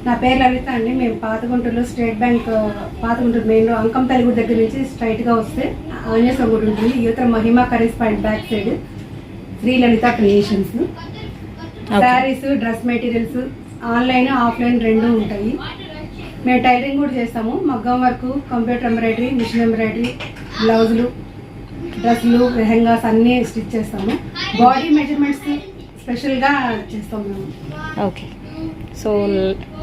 నా పేరు లలిత అండి. మేము పాతగుంటూరులో state bank Patha Guntur main Ankampalli గుడి దగ్గర నుంచి స్ట్రైట్గా వస్తే ఆంజనేయ స్వామి గుడి ఉంటుంది. యువత మహిమా కరీస్ point back side Shri Lalitha creations. Saris, dress materials online offline రెండు ఉంటాయి. మేము టైలరింగ్ కూడా చేస్తాము. మగ్గం work, computer embroidery, machine embroidery, బ్లౌజులు, డ్రెస్సులు, లెహెంగాస్ అన్నీ స్టిచ్ చేస్తాము. బాడీ మెజర్మెంట్స్ స్పెషల్గా చేస్తాం మేము. Okay, so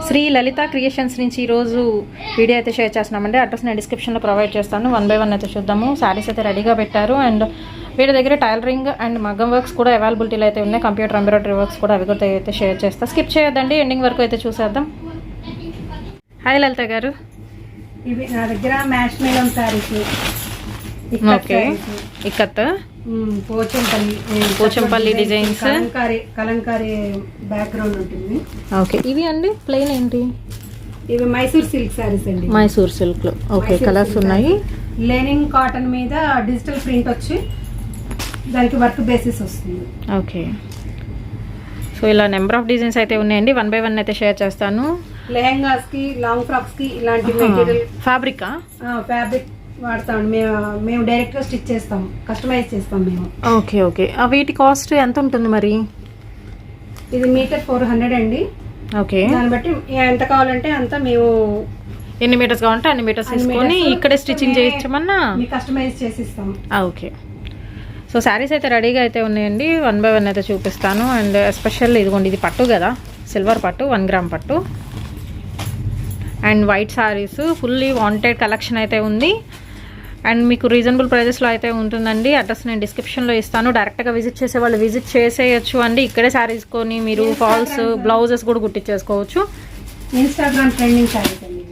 Shri Lalitha creations నుంచి ఈరోజు వీడియో అయితే షేర్ చేస్తున్నామండి. అడ్రస్ నేను డిస్క్రిప్షన్లో ప్రొవైడ్ చేస్తాను. 1 by 1 అయితే చూద్దాము. శారీస్ అయితే రెడీగా పెట్టారు అండ్ వీళ్ళ దగ్గర టైలరింగ్ అండ్ మగ్గం వర్క్స్ కూడా అవైలబిలిటీలో అయితే ఉన్నాయి. కంప్యూటర్ ఎంబ్రాయిడరీ వర్క్స్ కూడా అవి కూడా అయితే షేర్ చేస్తాను. స్కిప్ చేయొద్దండి, ఎండింగ్ వరకు అయితే చూసేద్దాం. హాయ్ లలిత గారు. ఇవి నా దగ్గర మ్యాచ్ మేళం saris. Okay, Ikat Pochampally designs, Kalamkari background ఉంటుంది. ఓకే, ఇవి అండి ప్లెయిన్ ఏంటి? ఇవి మైసూర్ సిల్క్ శారీస్ అండి. మైసూర్ సిల్క్ లో ఓకే కలర్స్ ఉన్నాయి. లెనిన్ కాటన్ మీద డిజిటల్ ప్రింట్ వచ్చి దానికి వర్క్ బేసిస్ వస్తుంది. ఓకే, సో ఇలా నెంబర్ ఆఫ్ డిజైన్స్ అయితే ఉన్నాయండి. 1 by 1 అయితే షేర్ చేస్తాను. లెహెంగాస్ కి, లాంగ్ ఫ్రాక్స్ కి ఇలాంటి మెటీరియల్ ఫ్యాబ్రిక్ వాడతాం. మేము డైరెక్ట్ గా స్టిచ్ చేస్తాం, కస్టమైజ్ చేస్తాం మేము. ఓకే ఓకే, వీటి కాస్ట్ ఎంత ఉంటుంది మరి? ఇది మీటర్ 400 అండి. ఓకే, దాన్ని బట్టి ఎంత కావాలంటే అంత మేము ఎన్ని మీటర్స్ కావాలంటే అన్ని మీటర్స్ తీసుకొని ఇక్కడే స్టిచ్చింగ్ చేయించమన్నా కస్టమైజ్ చేసి ఇస్తాం. ఓకే, సో శారీస్ అయితే రెడీగా అయితే ఉన్నాయండి. 1 by 1 అయితే చూపిస్తాను. అండ్ ఎస్పెషల్ ఇదిగోండి, ఇది పట్టు కదా, సిల్వర్ పట్టు, 1 గ్రామ్ పట్టు and white saris fully wanted collection అయితే ఉంది. అండ్ మీకు రీజనబుల్ ప్రైజెస్లో అయితే ఉంటుందండి. అడ్రస్ నేను డిస్క్రిప్షన్లో ఇస్తాను. డైరెక్ట్గా విజిట్ చేసే వాళ్ళు విజిట్ చేసేయచ్చు అండి. ఇక్కడే శారీస్ కొని మీరు ఫాల్స్, బ్లౌజెస్ కూడా కుట్టించేసుకోవచ్చు. ఇన్స్టాగ్రామ్ ట్రెండింగ్ శారీస్ అండి.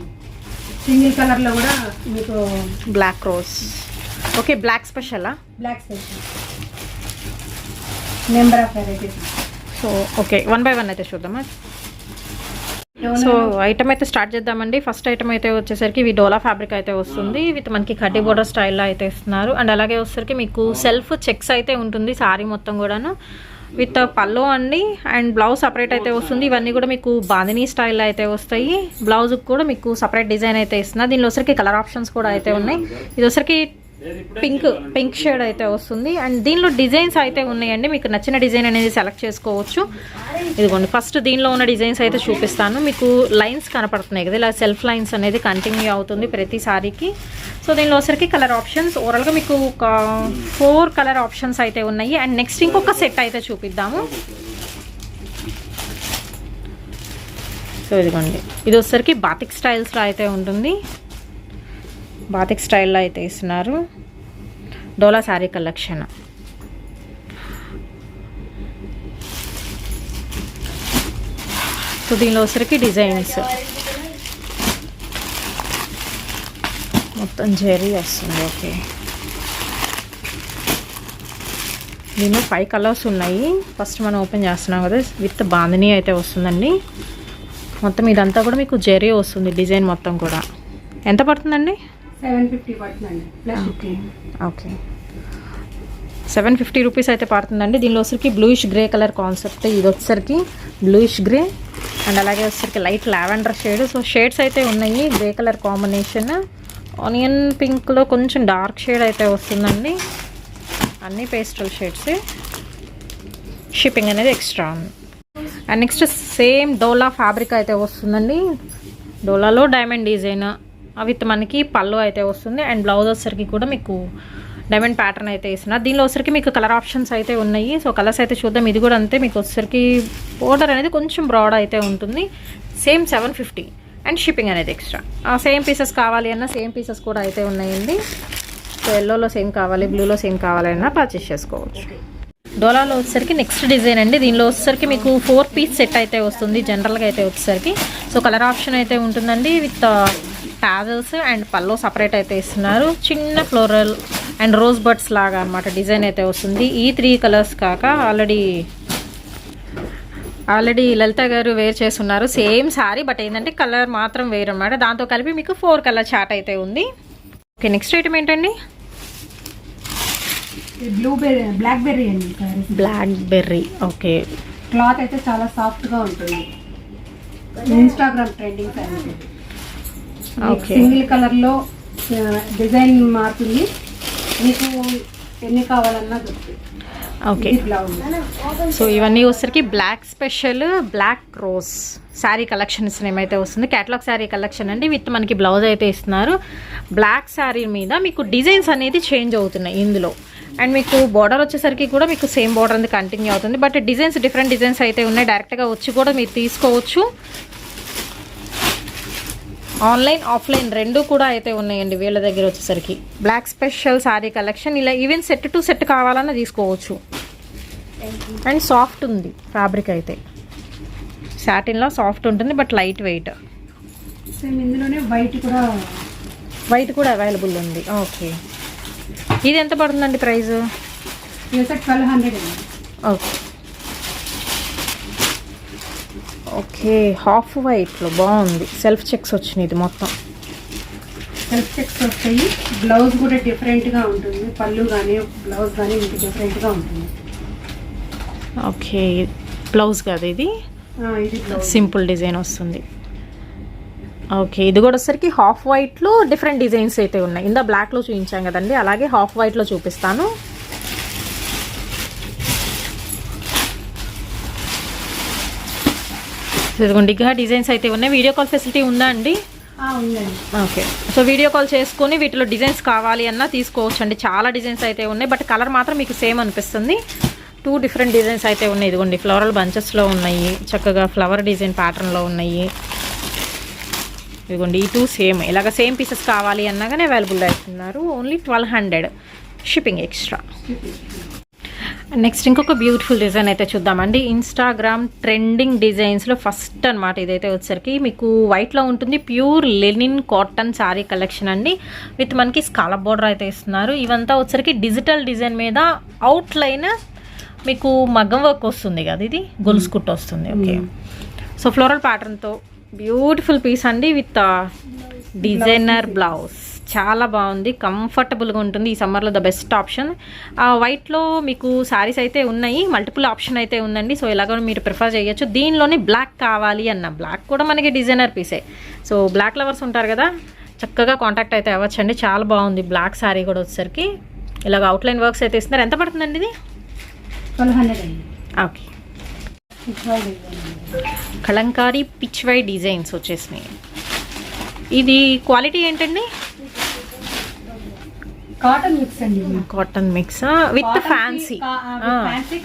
సింగిల్ కలర్లో కూడా మీకు బ్లాక్ రోజ్. ఓకే, బ్లాక్ స్పెషలా? Black special number of varieties. So okay, 1 by 1 అయితే చూద్దామా. సో ఐటమ్ అయితే స్టార్ట్ చేద్దామండి. ఫస్ట్ ఐటమ్ అయితే వచ్చేసరికి ఇవి డోలా ఫ్యాబ్రిక్ అయితే వస్తుంది. విత్ మనకి కడ్డీ బోర్డర్ స్టైల్లో అయితే ఇస్తున్నారు. అండ్ అలాగే వచ్చేసరికి మీకు సెల్ఫ్ చెక్స్ అయితే ఉంటుంది సారీ మొత్తం కూడాను. విత్ పల్లో అండి. అండ్ బ్లౌజ్ సపరేట్ అయితే వస్తుంది. ఇవన్నీ కూడా మీకు బాందినీ స్టైల్లో అయితే వస్తాయి. బ్లౌజ్కి కూడా మీకు సపరేట్ డిజైన్ అయితే ఇస్తున్నారు. దీనిలో వచ్చరికి కలర్ ఆప్షన్స్ కూడా అయితే ఉన్నాయి. ఇది వచ్చరికి పింక్ షేడ్ అయితే వస్తుంది. అండ్ దీనిలో డిజైన్స్ అయితే ఉన్నాయండి. మీకు నచ్చిన డిజైన్ అనేది సెలెక్ట్ చేసుకోవచ్చు. ఇదిగోండి, ఫస్ట్ దీనిలో ఉన్న డిజైన్స్ అయితే చూపిస్తాను. మీకు లైన్స్ కనపడుతున్నాయి కదా, ఇలా సెల్ఫ్ లైన్స్ అనేది కంటిన్యూ అవుతుంది ప్రతి సారీకి. సో దీనిలో వచ్చరికి కలర్ ఆప్షన్స్ ఓవరాల్గా మీకు ఒక 4 కలర్ ఆప్షన్స్ అయితే ఉన్నాయి. అండ్ నెక్స్ట్ ఇంకొక సెట్ అయితే చూపిద్దాము. సో ఇదిగోండి, ఇది వచ్చరికి బాతిక్ స్టైల్స్లో అయితే ఉంటుంది. బాతిక్ స్టైల్లో అయితే ఇస్తున్నారు. డోలా శారీ కలెక్షన్. సో దీనిలో వచ్చరికి డిజైన్స్ మొత్తం జెరీ వస్తుంది. ఓకే, దీనిలో 5 కలర్స్ ఉన్నాయి. ఫస్ట్ మనం ఓపెన్ చేస్తున్నాం కదా, విత్ బాందినీ అయితే వస్తుందండి. మొత్తం ఇదంతా కూడా మీకు జెరీ వస్తుంది డిజైన్ మొత్తం కూడా. ఎంత పడుతుందండి? 750 పడుతుందండి ప్లస్. ఓకే, 750 రూపీస్ అయితే పడుతుందండి. దీనిలో వచ్చరికి బ్లూయిష్ గ్రే కలర్ కాన్సెప్ట్. ఇది వచ్చరికి బ్లూయిష్ గ్రే అండ్ అలాగే వచ్చరికి light lavender shade. So shades అయితే ఉన్నాయి. గ్రే కలర్ కాంబినేషన్, ఆనియన్ పింక్లో కొంచెం డార్క్ షేడ్ అయితే వస్తుందండి. అన్నీ పేస్టల్ షేడ్స్. షిప్పింగ్ అనేది ఎక్స్ట్రా ఉంది. And next same dola fabric అయితే వస్తుందండి. డోలాలో డైమండ్ డిజైన్ విత్ మనకి పళ్ళు అయితే వస్తుంది. అండ్ బ్లౌజ్ వచ్చరికి కూడా మీకు డైమండ్ ప్యాటర్న్ అయితే ఇస్తున్నారు. దీనిలో వచ్చరికి మీకు కలర్ ఆప్షన్స్ అయితే ఉన్నాయి. సో కలర్స్ అయితే చూద్దాం. ఇది కూడా అంతే, మీకు వచ్చరికి బోర్డర్ అనేది కొంచెం బ్రాడ్ అయితే ఉంటుంది. సేమ్ 750 అండ్ షిప్పింగ్ అనేది ఎక్స్ట్రా. సేమ్ పీసెస్ కావాలి అన్న సేమ్ పీసెస్ కూడా అయితే ఉన్నాయండి. సో ఎల్లోలో సేమ్ కావాలి, బ్లూలో సేమ్ కావాలి అన్నా పర్చేస్ చేసుకోవచ్చు. డోలాలో వచ్చేసరికి నెక్స్ట్ డిజైన్ అండి. దీనిలో వచ్చేసరికి మీకు 4 పీస్ సెట్ అయితే వస్తుంది జనరల్గా అయితే వచ్చేసరికి. సో కలర్ ఆప్షన్ అయితే ఉంటుందండి. With tassels and pallu separate అయితే ఇస్తున్నారు. చిన్న ఫ్లోరల్ అండ్ రోజ్ బడ్స్ లాగా అనమాట డిజైన్ అయితే వస్తుంది. ఈ 3 కలర్స్ కాక ఆల్రెడీ లలిత గారు వేర్ చేస్తున్నారు సేమ్ సారీ. బట్ ఏంటంటే కలర్ మాత్రం వేరు అనమాట. దాంతో కలిపి మీకు 4 కలర్ చార్ట్ అయితే ఉంది. ఓకే, నెక్స్ట్ ఐటమ్ ఏంటండి? బ్లాక్ బెర్రీ అండి. Black berry. ఓకే, క్లాత్ అయితే చాలా సాఫ్ట్గా ఉంటుంది. Instagram trending sari. Okay. Single colour లో డిజైన్ మారుతుంది, మీకు ఎన్ని కావాలన్నా దొరుకుతుంది. ఓకే. ఇది బ్లౌజ్. సో ఇవన్నీ వచ్చేసరికి black special black rose sari collections ఏమైతే వస్తుంది, క్యాటలాగ్ శారీ కలెక్షన్ అండి. విత్ మనకి బ్లౌజ్ అయితే ఇస్తున్నారు. బ్లాక్ శారీ మీద మీకు డిజైన్స్ అనేది చేంజ్ అవుతున్నాయి ఇందులో. అండ్ మీకు బార్డర్ వచ్చేసరికి కూడా మీకు సేమ్ బార్డర్ అనేది కంటిన్యూ అవుతుంది, బట్ డిజైన్స్ డిఫరెంట్ డిజైన్స్ అయితే ఉన్నాయి. డైరెక్ట్గా వచ్చి కూడా మీరు తీసుకోవచ్చు. ఆన్లైన్ ఆఫ్లైన్ రెండు కూడా అయితే ఉన్నాయండి వీళ్ళ దగ్గర వచ్చేసరికి. బ్లాక్ స్పెషల్ శారీ కలెక్షన్ ఇలా ఈవెన్ సెట్ టు సెట్ కావాలన్నా తీసుకోవచ్చు. అండ్ సాఫ్ట్ ఉంది ఫ్యాబ్రిక్ అయితే, సాటిన్లో సాఫ్ట్ ఉంటుంది బట్ లైట్ వెయిట్. సేమ్ ఇందులోనే వైట్ కూడా అవైలబుల్ ఉంది. ఓకే. ఇది ఎంత పడుతుందండి ప్రైస్? 1200 అండి. ఓకే. ఓకే, హాఫ్ వైట్లో బాగుంది. సెల్ఫ్ చెక్స్ వచ్చినాయి. ఇది మొత్తం సెల్ఫ్ చెక్స్ వస్తాయి. బ్లౌజ్ కూడా డిఫరెంట్గా ఉంటుంది, పళ్ళు కానీ బ్లౌజ్ కానీ మీకు డిఫరెంట్గా ఉంటుంది. ఓకే, బ్లౌజ్ కాదు ఇది, ఇది బ్లౌజ్. సింపుల్ డిజైన్ వస్తుంది. ఓకే, ఇది కూడా వచ్చేసరికి హాఫ్ వైట్లో డిఫరెంట్ డిజైన్స్ అయితే ఉన్నాయి. ఇందా బ్లాక్లో చూపించాం కదండి, అలాగే హాఫ్ వైట్లో చూపిస్తాను. ఇదిగోండి ఇంకా డిజైన్స్ అయితే ఉన్నాయి. వీడియో కాల్ ఫెసిలిటీ ఉందా అండి? ఉందండి. ఓకే. సో వీడియో కాల్ చేసుకొని వీటిలో డిజైన్స్ కావాలి అన్నా తీసుకోవచ్చు అండి. చాలా డిజైన్స్ అయితే ఉన్నాయి, బట్ కలర్ మాత్రం మీకు సేమ్ అనిపిస్తుంది. 2 డిఫరెంట్ డిజైన్స్ అయితే ఉన్నాయి. ఇదిగోండి ఫ్లోరల్ బంచెస్లో ఉన్నాయి, చక్కగా ఫ్లవర్ డిజైన్ ప్యాటర్న్లో ఉన్నాయి. ఇదిగోండి ఈ 2 సేమ్, ఇలాగ సేమ్ పీసెస్ కావాలి అన్నా కానీ అవైలబుల్ అవుతున్నారు. Only 1200 shipping extra. నెక్స్ట్ ఇంకొక బ్యూటిఫుల్ డిజైన్ అయితే చూద్దామండి. ఇన్స్టాగ్రామ్ ట్రెండింగ్ డిజైన్స్లో ఫస్ట్ అనమాట. ఇదైతే వచ్చేసరికి మీకు వైట్లో ఉంటుంది. Pure linen cotton sari collection అండి. విత్ మనకి స్కాలప్ బోర్డర్ అయితే ఇస్తున్నారు. ఇవంతా వచ్చేసరికి డిజిటల్ డిజైన్ మీద అవుట్లైన్ మీకు మగ్గం వర్క్ వస్తుంది కదా, ఇది గొలుసు కుట్టు వస్తుంది. ఓకే. సో ఫ్లోరల్ ప్యాటర్న్తో బ్యూటిఫుల్ పీస్ అండి విత్ డిజైనర్ బ్లౌజ్. చాలా బాగుంది, కంఫర్టబుల్గా ఉంటుంది. ఈ సమ్మర్లో ద బెస్ట్ ఆప్షన్. వైట్లో మీకు శారీస్ అయితే ఉన్నాయి, మల్టిపుల్ ఆప్షన్ అయితే ఉందండి. సో ఇలాగ మీరు ప్రిఫర్ చేయొచ్చు. దీనిలోనే బ్లాక్ కావాలి అన్న, బ్లాక్ కూడా మనకి డిజైనర్ పీసే. సో బ్లాక్ లవర్స్ ఉంటారు కదా, చక్కగా కాంటాక్ట్ అయితే అవ్వచ్చండి. చాలా బాగుంది బ్లాక్ శారీ కూడా వచ్చేసరికి. ఇలాగ అవుట్లైన్ వర్క్స్ అయితే ఇస్తున్నారు. ఎంత పడుతుందండి ఇది? 1200 అండి. Okay. Kalamkari Pichwai designs వచ్చేసినాయి. ఇది క్వాలిటీ ఏంటండి? కాటన్ మిక్స్ అండి. కాటన్ మిక్స్ విత్ ఫ్యాన్సీ,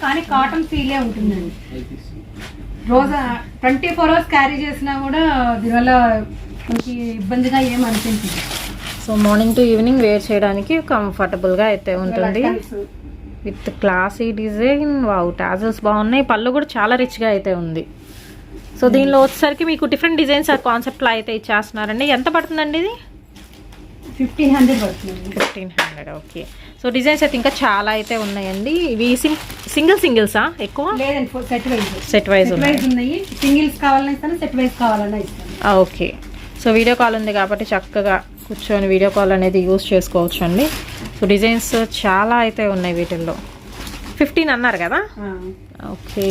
కానీ కాటన్ ఫీలే ఉంటుందండి. రోజు 24 hours క్యారీ చేసినా కూడా దీనివల్ల మనకి ఇబ్బందిగా ఏం అనిపించింది. So morning to evening wear చేయడానికి కంఫర్టబుల్గా అయితే ఉంటుంది. With classy design. Wow, tassels బాగున్నాయి. పళ్ళు కూడా చాలా రిచ్గా అయితే ఉంది. సో దీనిలో వచ్చేసరికి మీకు డిఫరెంట్ డిజైన్స్ ఆ కాన్సెప్ట్లో అయితే ఇచ్చేస్తున్నారండి. ఎంత పడుతుందండి ఇది? 1500 పడుతుంది. 1500. ఓకే. సో డిజైన్స్ అయితే ఇంకా చాలా అయితే ఉన్నాయండి. ఇవి సింగిల్సా ఎక్కువ? లేదండి, సెట్ వైజ్ ఉన్నాయి. సింగిల్స్ కావాలన్నా ఇస్తాను, సెట్ వైజ్ కావాలన్నా ఇస్తాను. ఓకే. సో వీడియో కాల్ ఉంది కాబట్టి చక్కగా కూర్చొని వీడియో కాల్ అనేది యూజ్ చేసుకోవచ్చు అండి. సో డిజైన్స్ చాలా అయితే ఉన్నాయి వీటిల్లో. 15 అన్నారు కదా? ఓకే,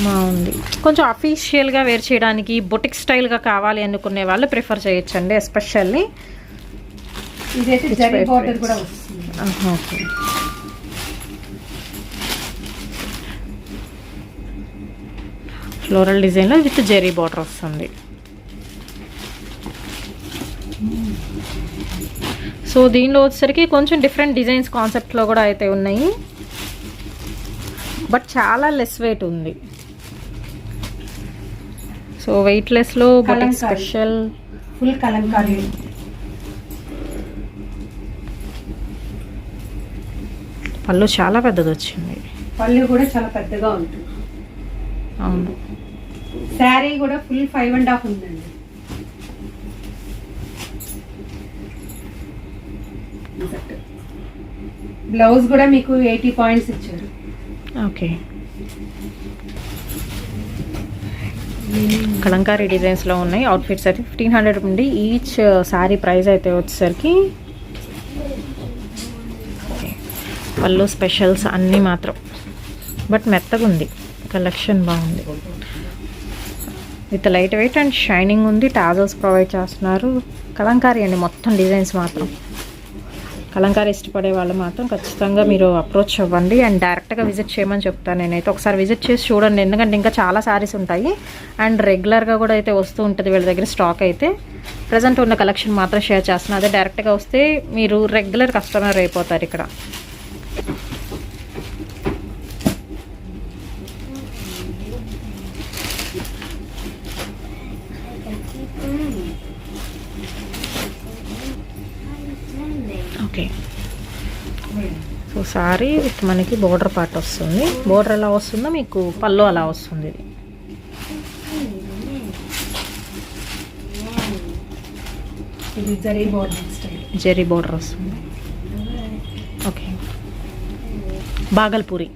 బాగుంది. కొంచెం అఫీషియల్గా వేర్ చేయడానికి బొటిక్ స్టైల్గా కావాలి అనుకునే వాళ్ళు ప్రిఫర్ చేయొచ్చండి. ఎస్పెషల్లీ ఇదైతే జరీ బోర్డర్ కూడా వస్తుంది. ఓకే. ఫ్లోరల్ డిజైన్లో విత్ జెరీ బార్డర్ వస్తుంది. సో దీనిలో వచ్చేసరికి కొంచెం డిఫరెంట్ డిజైన్స్ కాన్సెప్ట్లో కూడా అయితే ఉన్నాయి, బట్ చాలా లెస్ వెయిట్ ఉంది. సో వెయిట్లెస్లో బొటిక్ స్పెషల్ ఫుల్ కలంకారీ. పళ్ళు చాలా పెద్దది వచ్చింది. పళ్ళు కూడా చాలా పెద్దగా ఉంటుంది. అవును. శారీ కూడా ఫుల్ 5.5 ఉందండి. బ్లౌజ్ కూడా మీకు 80 points ఇచ్చారు. ఓకే. కలంకారీ డిజైన్స్లో ఉన్నాయి అవుట్ఫిట్స్ అయితే. 1500 ఉండి ఈచ్ శారీ ప్రైస్ అయితే వచ్చేసరికి. పళ్ళు స్పెషల్స్ అన్నీ మాత్రం, బట్ మెత్తగా ఉంది కలెక్షన్, బాగుంది. With light weight and shining ఉంది. టాజల్స్ ప్రొవైడ్ చేస్తున్నారు. కలంకారీ అండి మొత్తం డిజైన్స్ మాత్రం. కలంకారీ ఇష్టపడే వాళ్ళు మాత్రం ఖచ్చితంగా మీరు అప్రోచ్ అవ్వండి అండ్ డైరెక్ట్గా విజిట్ చేయమని చెప్తాను నేనైతే. ఒకసారి విజిట్ చేసి చూడండి, ఎందుకంటే ఇంకా చాలా సారీస్ ఉంటాయి అండ్ రెగ్యులర్గా కూడా అయితే వస్తూ ఉంటుంది వీళ్ళ దగ్గర స్టాక్ అయితే. ప్రజెంట్ ఉన్న కలెక్షన్ మాత్రం షేర్ చేస్తున్నాను. అదే డైరెక్ట్గా వస్తే మీరు రెగ్యులర్ కస్టమర్ అయిపోతారు ఇక్కడ. ఓకే, సో సారీ విత్ మనకి బోర్డర్ పార్ట్ వస్తుంది. బోర్డర్ ఎలా వస్తుందో మీకు పళ్ళు అలా వస్తుంది. ఇది zari border style, zari border వస్తుంది. ఓకే, బాగల్పూరి.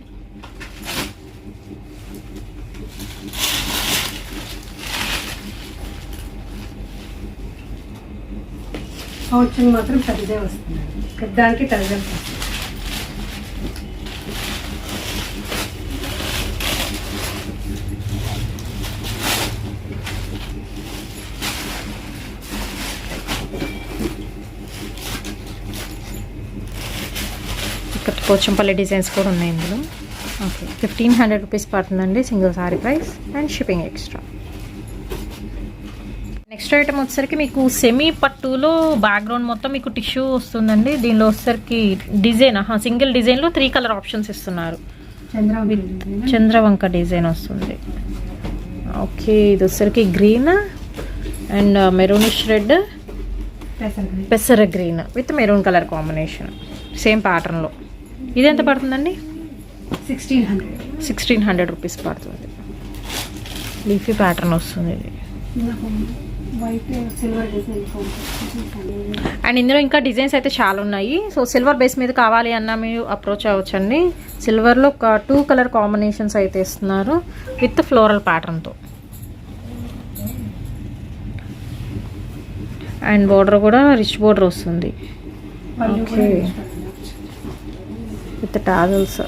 కొంచెం మాత్రం పెద్దదే వస్తుంది, పెద్దానికి టజల్ వస్తుంది. ఇక్కడ పోచంపల్లి డిజైన్స్ కూడా ఉన్నాయి ఇందులో. ఓకే, 1500 రూపీస్ పడుతుందండి single sorry price and shipping extra. Next item వచ్చేసరికి మీకు సెమీ పట్టులో బ్యాక్గ్రౌండ్ మొత్తం మీకు టిష్యూ వస్తుందండి. దీనిలో వచ్చేసరికి డిజైన్ సింగిల్ డిజైన్లో 3 కలర్ ఆప్షన్స్ ఇస్తున్నారు. చంద్రవంక డిజైన్ వస్తుంది. ఓకే, ఇది వచ్చేసరికి గ్రీన్ అండ్ మెరూనిష్ రెడ్, పెసర green with maroon colour combination same ప్యాటర్న్లో. ఇది ఎంత పడుతుందండి? 1600 రూపీస్ పడుతుంది. లీఫీ ప్యాటర్న్ వస్తుంది ఇది. అండ్ ఇందులో ఇంకా డిజైన్స్ అయితే చాలా ఉన్నాయి. సో సిల్వర్ బేస్ మీద కావాలి అన్నా మీరు అప్రోచ్ అవ్వచ్చండి. సిల్వర్లో ఒక 2 కలర్ కాంబినేషన్స్ అయితే ఇస్తున్నారు విత్ ఫ్లోరల్ ప్యాటర్న్తో. అండ్ బోర్డర్ కూడా రిచ్ బోర్డర్ వస్తుంది. Okay, with tassels.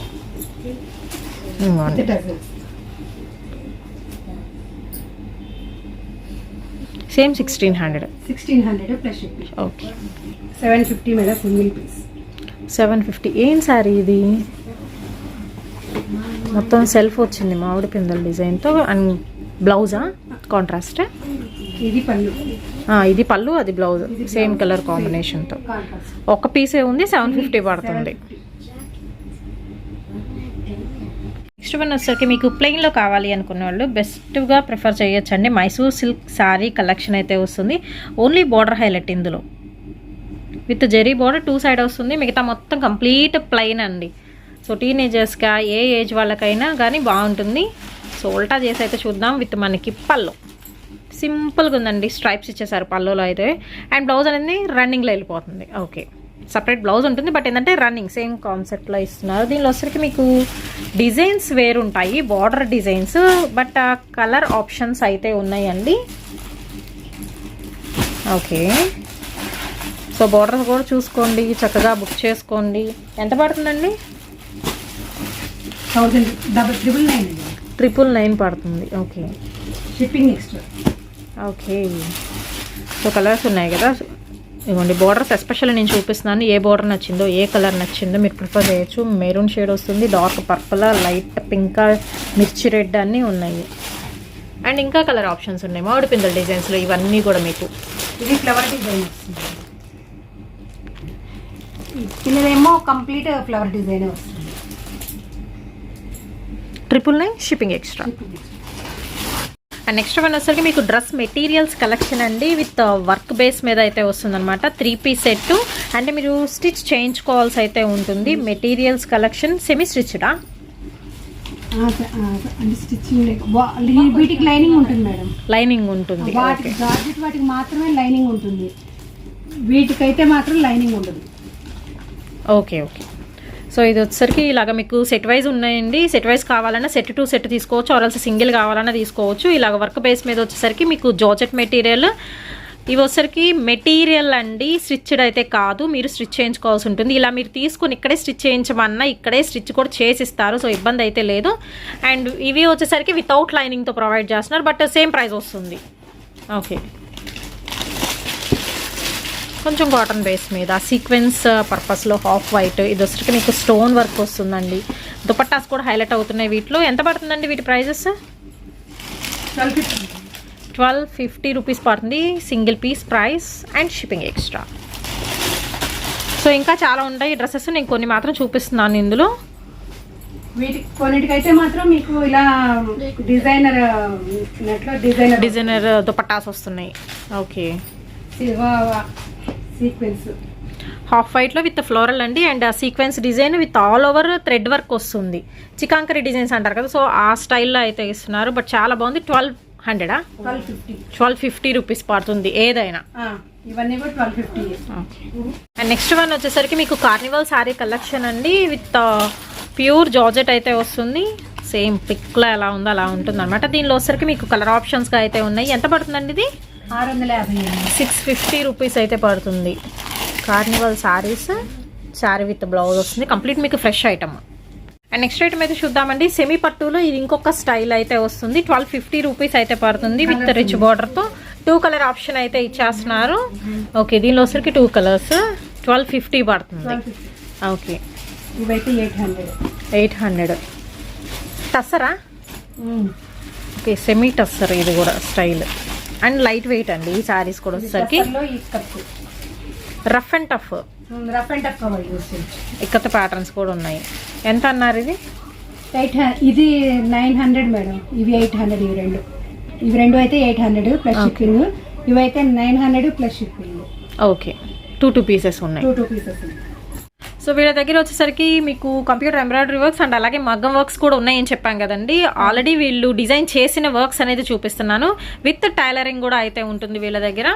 Same 1600 plus shipping. Okay, 750 madam single piece. 750. ఏం సారీ ఇది? మొత్తం సెల్ఫ్ వచ్చింది మామిడి పిందెల డిజైన్తో. అండ్ బ్లౌజా కాంట్రాస్ట్? ఇది పళ్ళు. ఇది పళ్ళు, అది బ్లౌజ్ సేమ్ కలర్ కాంబినేషన్తో. ఒక పీసే ఉంది, 750 పడుతుంది. నెక్స్ట్ వన్ వచ్చేసరికి మీకు ప్లెయిన్లో కావాలి అనుకున్న వాళ్ళు బెస్ట్గా ప్రిఫర్ చేయొచ్చండి. మైసూర్ సిల్క్ శారీ కలెక్షన్ అయితే వస్తుంది. ఓన్లీ బార్డర్ హైలైట్ ఇందులో విత్ జెరీ బార్డర్ 2 సైడ్ వస్తుంది. మిగతా మొత్తం కంప్లీట్ ప్లెయిన్ అండి. సో టీనేజర్స్గా ఏ ఏజ్ వాళ్ళకైనా కానీ బాగుంటుంది. సో ఉల్టా చేసి అయితే చూద్దాం. విత్ మనకి పళ్ళు సింపుల్గా ఉందండి, స్ట్రైప్స్ ఇచ్చేసారు పళ్ళులో అయితే. అండ్ బ్లౌజ్ అనేది రన్నింగ్లో వెళ్ళిపోతుంది. ఓకే, సపరేట్ బ్లౌజ్ ఉంటుంది, బట్ ఏంటంటే రన్నింగ్ సేమ్ కాన్సెప్ట్లో ఇస్తున్నారు. దీనిలో వచ్చరికి మీకు డిజైన్స్ వేరు ఉంటాయి, బార్డర్ డిజైన్స్, బట్ ఆ కలర్ ఆప్షన్స్ అయితే ఉన్నాయండి. ఓకే, సో బార్డర్ కూడా చూసుకోండి, చక్కగా బుక్ చేసుకోండి. ఎంత పడుతుందండి? 999 పడుతుంది. Okay, shipping extra. Okay, so colours ఉన్నాయి కదా, ఇవ్వండి బార్డర్స్ ఎస్పెషల్లీ నేను చూపిస్తున్నాను. ఏ బార్డర్ నచ్చిందో, ఏ కలర్ నచ్చిందో మీరు ప్రిఫర్ చేయొచ్చు. మెరూన్ షేడ్ వస్తుంది, డార్క్ పర్పుల్, లైట్ పింక్, మిర్చి రెడ్ అన్నీ ఉన్నాయి. అండ్ ఇంకా కలర్ ఆప్షన్స్ ఉన్నాయి మామిడి పిందెల డిజైన్స్లో. ఇవన్నీ కూడా మీకు ఇది ఫ్లవర్ డిజైన్ వస్తుంది. పిల్లలేమో కంప్లీట్ ఫ్లవర్ డిజైన్ వస్తుంది. 999 shipping extra. And next one వచ్చేసరికి మీకు డ్రెస్ మెటీరియల్స్ కలెక్షన్ అండి. విత్ వర్క్ బేస్ మీద అయితే వస్తుందన్నమాట. 3 పీస్ సెట్. అంటే మీరు స్టిచ్ చేయించుకోవాల్సి అయితే ఉంటుంది. మెటీరియల్స్ కలెక్షన్ సెమీ స్టిచ్డా? వీటికి లైనింగ్ ఉంటుంది మేడం. లైనింగ్ ఉంటుంది. వాటికి మాత్రమే లైనింగ్ ఉంటుంది, వీటికైతే మాత్రం లైనింగ్ ఉండదు. ఓకే ఓకే, సో ఇది వచ్చేసరికి ఇలాగ మీకు సెట్ వైజ్ ఉన్నాయండి. సెట్ వైజ్ కావాలన్నా సెట్ టు సెట్ తీసుకోవచ్చు, ఆర్ఎల్స్ సింగిల్ కావాలన్నా తీసుకోవచ్చు. ఇలాగ వర్క్ బేస్ మీద వచ్చేసరికి మీకు జార్జెట్ మెటీరియల్ ఇవి వచ్చరికి మెటీరియల్ అండి, స్టిచ్డ్ అయితే కాదు, మీరు స్టిచ్ చేయించుకోవాల్సి ఉంటుంది. ఇలా మీరు తీసుకుని ఇక్కడే స్టిచ్ చేయించమన్నా ఇక్కడే స్టిచ్ కూడా చేసిస్తారు, సో ఇబ్బంది అయితే లేదు. అండ్ ఇవి వచ్చేసరికి వితౌట్ లైనింగ్తో ప్రొవైడ్ చేస్తున్నారు, బట్ సేమ్ ప్రైస్ వస్తుంది. ఓకే, కొంచెం కాటన్ బేస్ మీద సీక్వెన్స్ పర్పస్లో హాఫ్ వైట్. ఇది వచ్చరికి మీకు స్టోన్ వర్క్ వస్తుందండి. దుపట్టాస్ కూడా హైలైట్ అవుతున్నాయి వీటిలో. ఎంత పడుతుందండి వీటి ప్రైజెస్? 1250 రూపీస్ పడుతుంది single piece price and shipping extra. So ఇంకా చాలా ఉంటాయి డ్రెస్సెస్, నేను కొన్ని మాత్రం చూపిస్తున్నాను ఇందులో. కొన్నిటికైతే మాత్రం మీకు ఇలా డిజైనర్ దుపట్టాస్ వస్తున్నాయి. ఓకే, సీక్వెన్స్ హాఫ్ వైట్లో విత్ ఫ్లోరల్ అండి, and sequence design with all over thread work వస్తుంది. చికాంకరీ డిజైన్స్ అంటారు కదా, సో ఆ స్టైల్లో అయితే ఇస్తున్నారు. బట్ చాలా బాగుంది. 1250 రూపీస్ పడుతుంది ఏదైనా. ఇవన్నీ కూడా 1250. ఓకే, అండ్ నెక్స్ట్ వన్ వచ్చేసరికి మీకు కార్నివల్ శారీ కలెక్షన్ అండి, విత్ ప్యూర్ జార్జెట్ అయితే వస్తుంది. సేమ్ పిక్లో ఎలా ఉందో అలా ఉంటుంది అనమాట. దీనిలో వచ్చేసరికి మీకు కలర్ ఆప్షన్స్గా అయితే ఉన్నాయి. ఎంత పడుతుందండి ఇది? 650 రూపీస్ అయితే పడుతుంది. Carnival saris, sari with blouse వస్తుంది, కంప్లీట్ మీకు fresh item. And next item అయితే చూద్దామండి. సెమీ పట్టులో ఇది ఇంకొక స్టైల్ అయితే వస్తుంది. 1250 రూపీస్ అయితే పడుతుంది విత్ రిచ్ బార్డర్తో. 2 కలర్ ఆప్షన్ అయితే ఇచ్చేస్తున్నారు. ఓకే, దీనిలో వచ్చరికి 2 కలర్స్ 1250 పడుతుంది. ఓకే, ఇవైతే 800. టస్సరా? ఓకే, సెమీ టస్సర్ ఇది కూడా స్టైల్ అండ్ లైట్ వెయిట్ అండి. ఈ శారీస్ కూడా వచ్చేసరికి రఫ్ అండ్ టఫ్ ఇక్కత ప్యాటర్న్స్ కూడా ఉన్నాయి. ఎంత అన్నారు ఇది? 800. ఇది 900 మేడం, ఇవి 800. ఇవి రెండు అయితే 800 ప్లస్ షిప్పింగ్. ఇవైతే 900 ప్లస్ షిప్పింగ్. ఓకే, 2 పీసెస్ ఉన్నాయి. 2 పీసెస్. సో వీళ్ళ దగ్గర వచ్చేసరికి మీకు కంప్యూటర్ ఎంబ్రాయిడరీ వర్క్స్ అండ్ అలాగే మగ్గం వర్క్స్ కూడా ఉన్నాయని చెప్పాం కదండి. ఆల్రెడీ వీళ్ళు డిజైన్ చేసిన వర్క్స్ అనేది చూపిస్తున్నాను. విత్ టైలరింగ్ కూడా అయితే ఉంటుంది వీళ్ళ దగ్గర.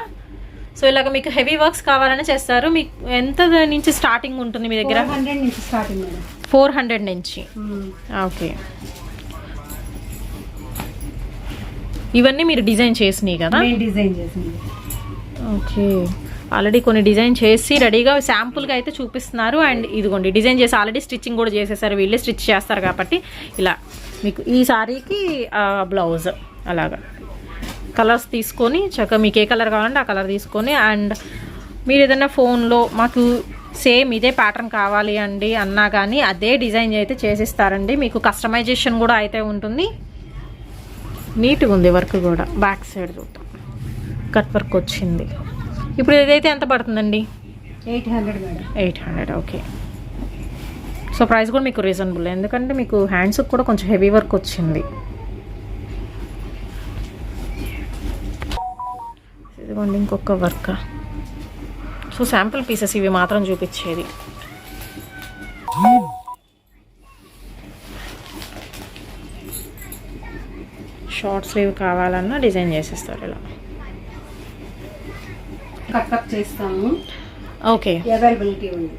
సో ఇలాగ మీకు హెవీ వర్క్స్ కావాలని చేస్తారు. మీకు ఎంత నుంచి స్టార్టింగ్ ఉంటుంది మీ దగ్గర? 400 నుంచి స్టార్టింగ్ మేడం. 400 నుంచి. ఓకే, ఇవన్నీ మీరు డిజైన్ చేసినాయి కదా? డిజైన్ చేసింది. ఓకే, ఆల్రెడీ కొన్ని డిజైన్ చేసి రెడీగా శాంపుల్గా అయితే చూపిస్తున్నారు. అండ్ ఇదిగోండి డిజైన్ చేసి ఆల్రెడీ స్టిచ్చింగ్ కూడా చేసేసారు, వీళ్ళే స్టిచ్ చేస్తారు కాబట్టి. ఇలా మీకు ఈ సారీకి బ్లౌజ్ అలాగా కలర్స్ తీసుకొని చక్కగా మీకు ఏ కలర్ కావాలంటే ఆ కలర్ తీసుకొని, అండ్ మీరు ఏదైనా ఫోన్లో మాకు సేమ్ ఇదే ప్యాటర్న్ కావాలి అండి అన్నా కానీ అదే డిజైన్ అయితే చేసిస్తారండి. మీకు కస్టమైజేషన్ కూడా అయితే ఉంటుంది. నీట్గా ఉంది వర్క్ కూడా. బ్యాక్ సైడ్ చూద్దాం, కట్ వర్క్ వచ్చింది. ఇప్పుడు ఇదైతే ఎంత పడుతుందండి? 800 మేడం. 800. ఓకే, సో ప్రైస్ కూడా మీకు రీజనబుల్, ఎందుకంటే మీకు హ్యాండ్స్కి కూడా కొంచెం హెవీ వర్క్ వచ్చింది. ఇదిగోండి ఇంకొక వర్క్. సో శాంపుల్ పీసెస్ ఇవి మాత్రం చూపించేది. షార్ట్ స్లీవ్ కావాలన్నా డిజైన్ చేసేస్తారు ఇలా. కట్ చేస్తాము. ఓకే, అవైలబిలిటీ ఉంది.